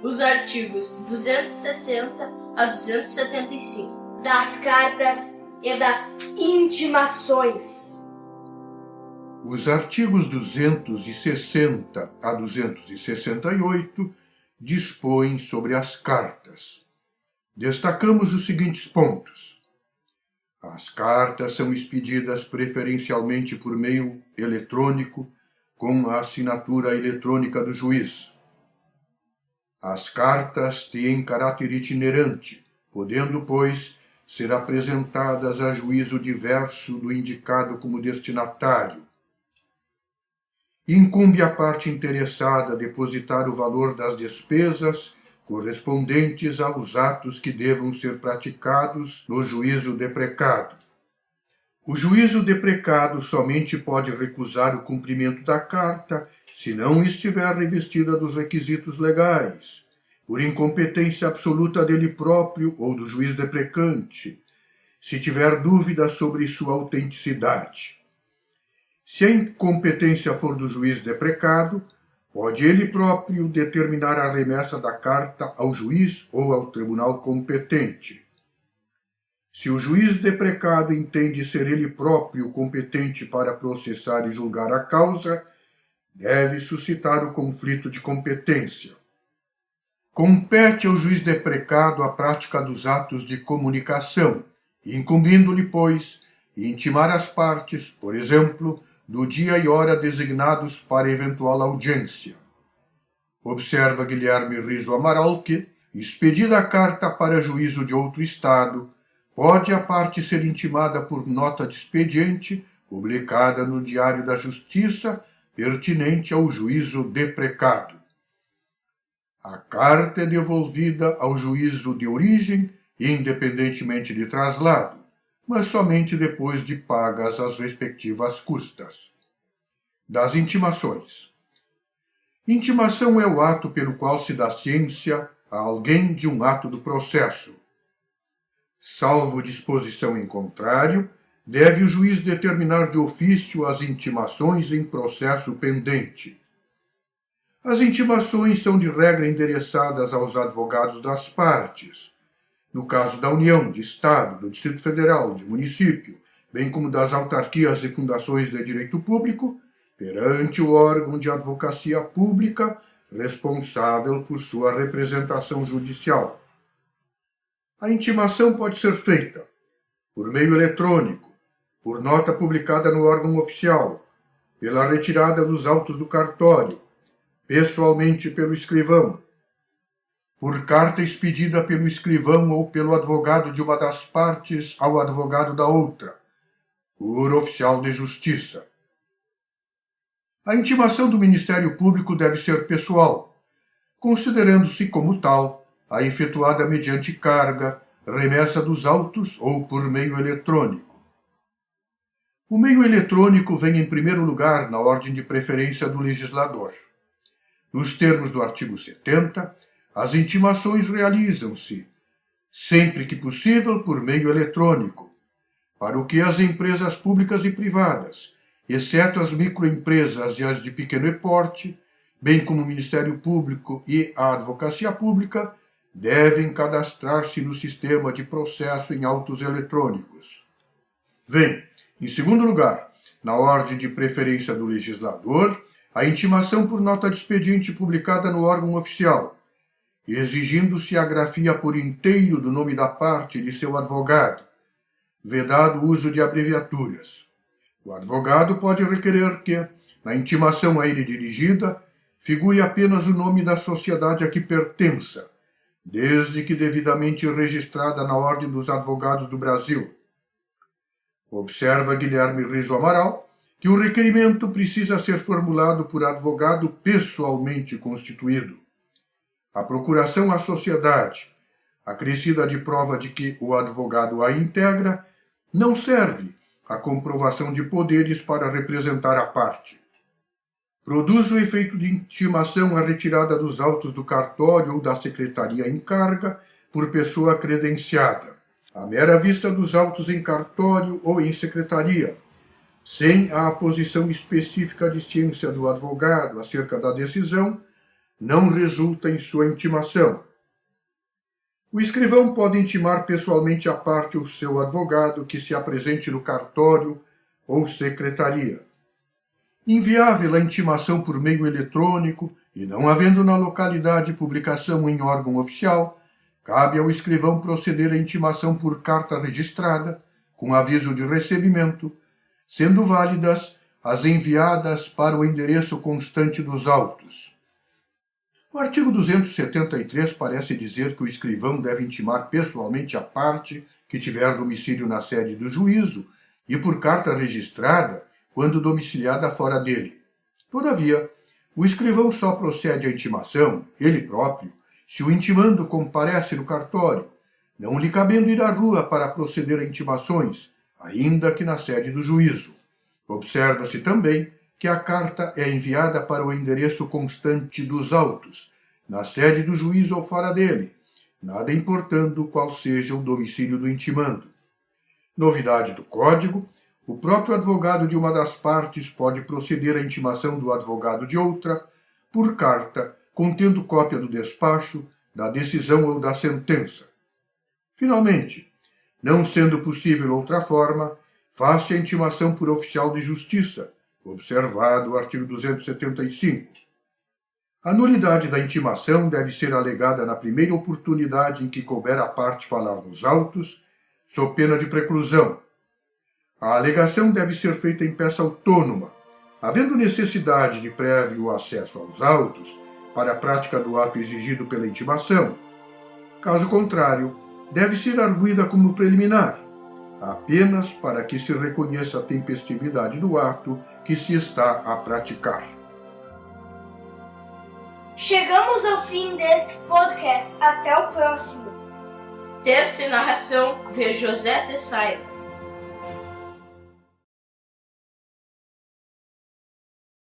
os artigos 260 a 275 das cartas e das intimações. Os artigos 260 a 268 dispõem sobre as cartas. Destacamos os seguintes pontos. As cartas são expedidas preferencialmente por meio eletrônico, com a assinatura eletrônica do juiz. As cartas têm caráter itinerante, podendo, pois, ser apresentadas a juízo diverso do indicado como destinatário. Incumbe à parte interessada depositar o valor das despesas correspondentes aos atos que devam ser praticados no juízo deprecado. O juízo deprecado somente pode recusar o cumprimento da carta se não estiver revestida dos requisitos legais, por incompetência absoluta dele próprio ou do juiz deprecante, se tiver dúvida sobre sua autenticidade. Se a incompetência for do juiz deprecado, pode ele próprio determinar a remessa da carta ao juiz ou ao tribunal competente. Se o juiz deprecado entende ser ele próprio competente para processar e julgar a causa, deve suscitar o conflito de competência. Compete ao juiz deprecado a prática dos atos de comunicação, incumbindo-lhe, pois, intimar as partes, por exemplo, do dia e hora designados para eventual audiência. Observa Guilherme Riso Amaral que, expedida a carta para juízo de outro estado, pode a parte ser intimada por nota de expediente, publicada no Diário da Justiça, pertinente ao juízo deprecado. A carta é devolvida ao juízo de origem, independentemente de traslado, mas somente depois de pagas as respectivas custas. Das intimações. Intimação é o ato pelo qual se dá ciência a alguém de um ato do processo. Salvo disposição em contrário, deve o juiz determinar de ofício as intimações em processo pendente. As intimações são de regra endereçadas aos advogados das partes, no caso da União, de Estado, do Distrito Federal, de município, bem como das autarquias e fundações de direito público, perante o órgão de advocacia pública responsável por sua representação judicial. A intimação pode ser feita por meio eletrônico, por nota publicada no órgão oficial, pela retirada dos autos do cartório, pessoalmente pelo escrivão, por carta expedida pelo escrivão ou pelo advogado de uma das partes ao advogado da outra, por oficial de justiça. A intimação do Ministério Público deve ser pessoal, considerando-se como tal a efetuada mediante carga, remessa dos autos ou por meio eletrônico. O meio eletrônico vem em primeiro lugar na ordem de preferência do legislador. Nos termos do artigo 70, as intimações realizam-se, sempre que possível, por meio eletrônico, para o que as empresas públicas e privadas, exceto as microempresas e as de pequeno porte, bem como o Ministério Público e a Advocacia Pública, devem cadastrar-se no sistema de processo em autos eletrônicos. Vem, em segundo lugar, na ordem de preferência do legislador, a intimação por nota de expediente publicada no órgão oficial, exigindo-se a grafia por inteiro do nome da parte e de seu advogado, vedado o uso de abreviaturas. O advogado pode requerer que, na intimação a ele dirigida, figure apenas o nome da sociedade a que pertença, desde que devidamente registrada na Ordem dos Advogados do Brasil. Observa Guilherme Riso Amaral que o requerimento precisa ser formulado por advogado pessoalmente constituído. A procuração à sociedade, acrescida de prova de que o advogado a integra, não serve à comprovação de poderes para representar a parte. Produz o efeito de intimação a retirada dos autos do cartório ou da secretaria em carga por pessoa credenciada, a mera vista dos autos em cartório ou em secretaria, sem a aposição específica de ciência do advogado acerca da decisão, não resulta em sua intimação. O escrivão pode intimar pessoalmente à parte o seu advogado que se apresente no cartório ou secretaria. Inviável a intimação por meio eletrônico e não havendo na localidade publicação em órgão oficial, cabe ao escrivão proceder à intimação por carta registrada, com aviso de recebimento, sendo válidas as enviadas para o endereço constante dos autos. O artigo 273 parece dizer que o escrivão deve intimar pessoalmente a parte que tiver domicílio na sede do juízo e por carta registrada quando domiciliada fora dele. Todavia, o escrivão só procede à intimação, ele próprio, se o intimando comparece no cartório, não lhe cabendo ir à rua para proceder a intimações, ainda que na sede do juízo. Observa-se também que a carta é enviada para o endereço constante dos autos, na sede do juízo ou fora dele, nada importando qual seja o domicílio do intimando. Novidade do Código: o próprio advogado de uma das partes pode proceder à intimação do advogado de outra, por carta, contendo cópia do despacho, da decisão ou da sentença. Finalmente, não sendo possível outra forma, faz-se a intimação por oficial de justiça, observado o artigo 275. A nulidade da intimação deve ser alegada na primeira oportunidade em que couber à parte falar nos autos, sob pena de preclusão. A alegação deve ser feita em peça autônoma, havendo necessidade de prévio acesso aos autos para a prática do ato exigido pela intimação. Caso contrário, deve ser arguida como preliminar, apenas para que se reconheça a tempestividade do ato que se está a praticar. Chegamos ao fim deste podcast. Até o próximo. Texto e narração de José Tessaia.